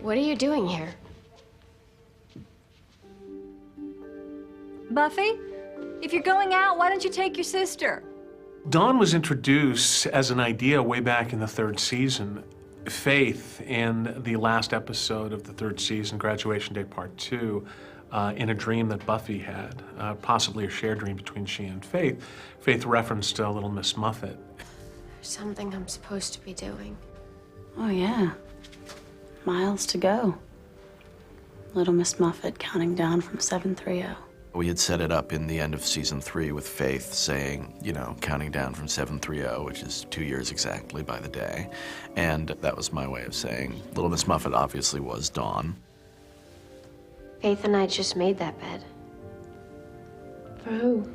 What are you doing here? Buffy, if you're going out, why don't you take your sister? Dawn was introduced as an idea way back in the 3rd season. Faith, in the last episode of the 3rd season, Graduation Day Part 2, in a dream that Buffy had, possibly a shared dream between she and Faith, Faith referenced Little Miss Muffet. There's something I'm supposed to be doing. Oh, yeah. Miles to go. Little Miss Muffet counting down from 730. We had set it up in the end of season 3 with Faith saying, you know, counting down from 730, which is 2 years exactly by the day. And that was my way of saying Little Miss Muffet obviously was Dawn. Faith and I just made that bed. For who?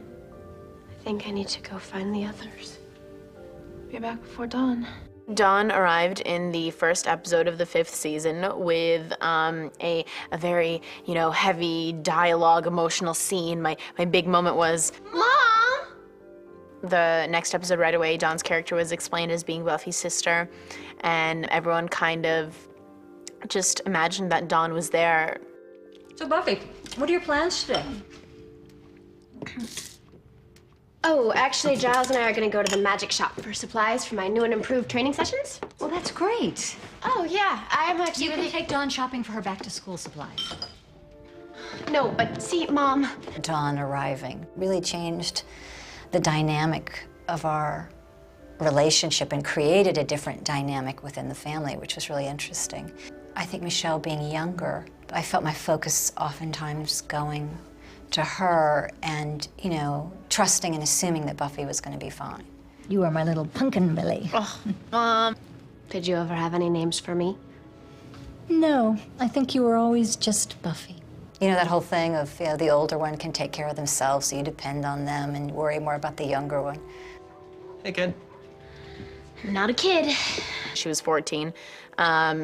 I think I need to go find the others. Be back before dawn. Dawn arrived in the first episode of the 5th season with a very, you know, heavy dialogue, emotional scene. My big moment was, Mom! The next episode right away, Dawn's character was explained as being Buffy's sister, and everyone kind of just imagined that Dawn was there. So, Buffy, what are your plans today? Oh, actually, Giles and I are gonna go to the magic shop for supplies for my new and improved training sessions. Well, that's great. Oh, yeah, I'm actually You can take Dawn shopping for her back-to-school supplies. No, but see, Mom. Dawn arriving really changed the dynamic of our relationship and created a different dynamic within the family, which was really interesting. I think Michelle being younger, I felt my focus oftentimes going to her and, you know, trusting and assuming that Buffy was going to be fine. You are my little pumpkin Billy. Oh, Did you ever have any names for me? No, I think you were always just Buffy. You know, that whole thing of, you know, the older one can take care of themselves, so you depend on them and worry more about the younger one. Hey, kid. not a kid. She was 14,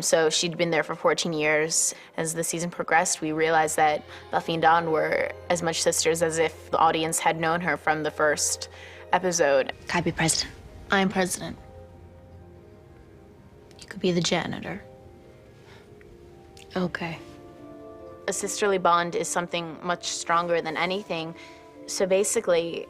so she'd been there for 14 years. As the season progressed, we realized that Buffy and Dawn were as much sisters as if the audience had known her from the first episode. Can I be president? I'm president. You could be the janitor. Okay. A sisterly bond is something much stronger than anything. So basically,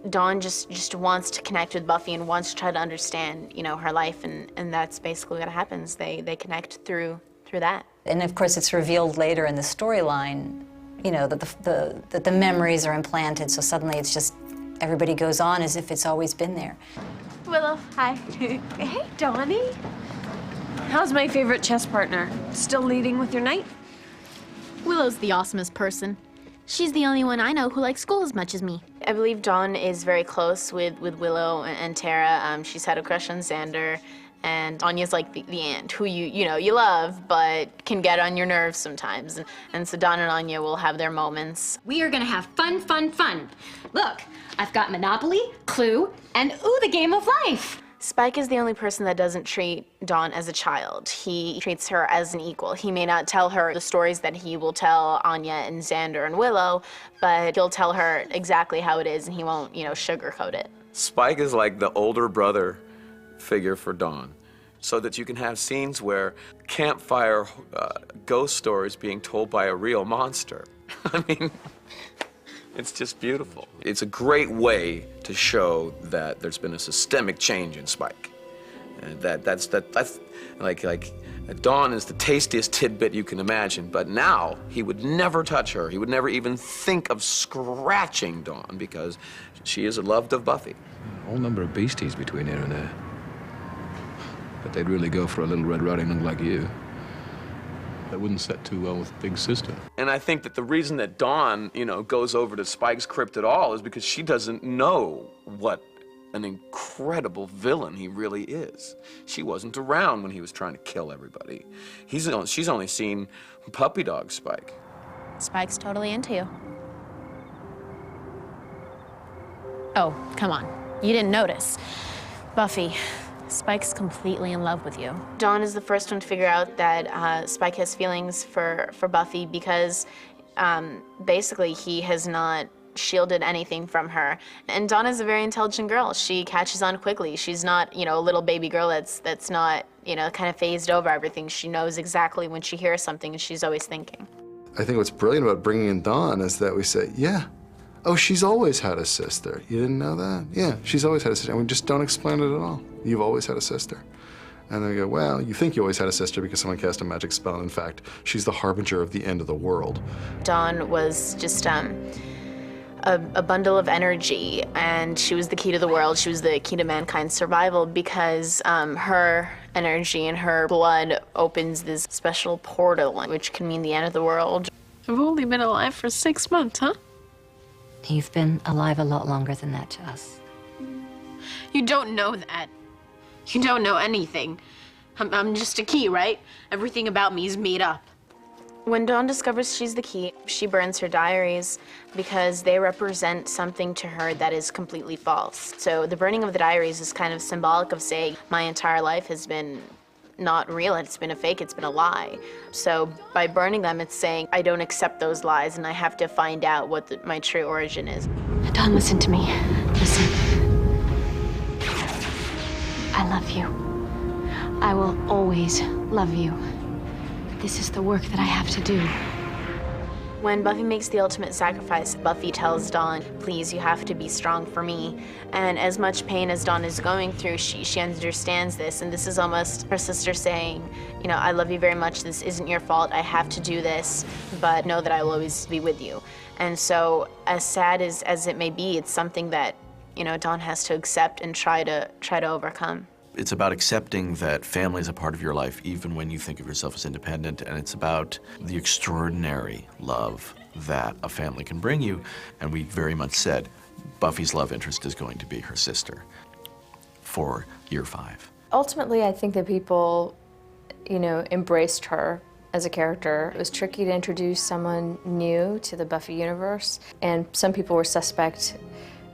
Dawn just wants to connect with Buffy and wants to try to understand, you know, her life, and that's basically what happens. They connect through that. And of course, it's revealed later in the storyline, you know, that the memories are implanted, so suddenly it's just, everybody goes on as if it's always been there. Willow, hi. Hey, Donnie. How's my favorite chess partner? Still leading with your knight? Willow's the awesomest person. She's the only one I know who likes school as much as me. I believe Dawn is very close with Willow and Tara. She's had a crush on Xander, and Anya's like the aunt who you love, but can get on your nerves sometimes. And so Dawn and Anya will have their moments. We are gonna have fun, fun, fun. Look, I've got Monopoly, Clue, and ooh, the game of life. Spike is the only person that doesn't treat Dawn as a child. He treats her as an equal. He may not tell her the stories that he will tell Anya and Xander and Willow, but he'll tell her exactly how it is, and he won't, sugarcoat it. Spike is like the older brother figure for Dawn, so that you can have scenes where campfire ghost stories being told by a real monster. I mean, it's just beautiful. It's a great way to show that there's been a systemic change in Spike. And that's like Dawn is the tastiest tidbit you can imagine, but now he would never touch her. He would never even think of scratching Dawn because she is loved of Buffy. A whole number of beasties between here and there. But they'd really go for a little Red Riding Hood like you. That wouldn't set too well with Big Sister. And I think that the reason that Dawn, goes over to Spike's crypt at all is because she doesn't know what an incredible villain he really is. She wasn't around when he was trying to kill everybody. She's only seen puppy dog Spike. Spike's totally into you. Oh, come on. You didn't notice. Buffy, Spike's completely in love with you. Dawn is the first one to figure out that Spike has feelings for Buffy because basically he has not shielded anything from her. And Dawn is a very intelligent girl. She catches on quickly. She's not, you know, a little baby girl that's not, you know, kind of phased over everything. She knows exactly when she hears something, and she's always thinking. I think what's brilliant about bringing in Dawn is that we say, yeah, oh, she's always had a sister. You didn't know that? Yeah, she's always had a sister. And we just don't explain it at all. You've always had a sister. And they go, well, you think you always had a sister because someone cast a magic spell. In fact, she's the harbinger of the end of the world. Dawn was just a bundle of energy, and she was the key to the world. She was the key to mankind's survival because her energy and her blood opens this special portal, which can mean the end of the world. I've only been alive for 6 months, huh? You've been alive a lot longer than that to us. You don't know that. You don't know anything. I'm just a key, right? Everything about me is made up. When Dawn discovers she's the key, she burns her diaries because they represent something to her that is completely false. So the burning of the diaries is kind of symbolic of saying, my entire life has been not real, it's been a fake, it's been a lie. So by burning them, it's saying, I don't accept those lies and I have to find out what my true origin is. Dawn, listen to me. Listen. I love you. I will always love you. This is the work that I have to do. When Buffy makes the ultimate sacrifice, Buffy tells Dawn, please, you have to be strong for me. And as much pain as Dawn is going through, she understands this, and this is almost her sister saying, you know, I love you very much, this isn't your fault, I have to do this, but know that I will always be with you. And so, as sad as it may be, it's something that, you know, Dawn has to accept and try to overcome. It's about accepting that family is a part of your life, even when you think of yourself as independent, and it's about the extraordinary love that a family can bring you. And we very much said Buffy's love interest is going to be her sister for year 5. Ultimately, I think that people, you know, embraced her as a character. It was tricky to introduce someone new to the Buffy universe, and some people were suspect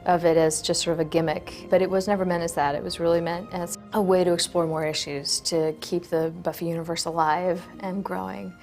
of it as just sort of a gimmick, but it was never meant as that. It was really meant as a way to explore more issues, to keep the Buffy universe alive and growing.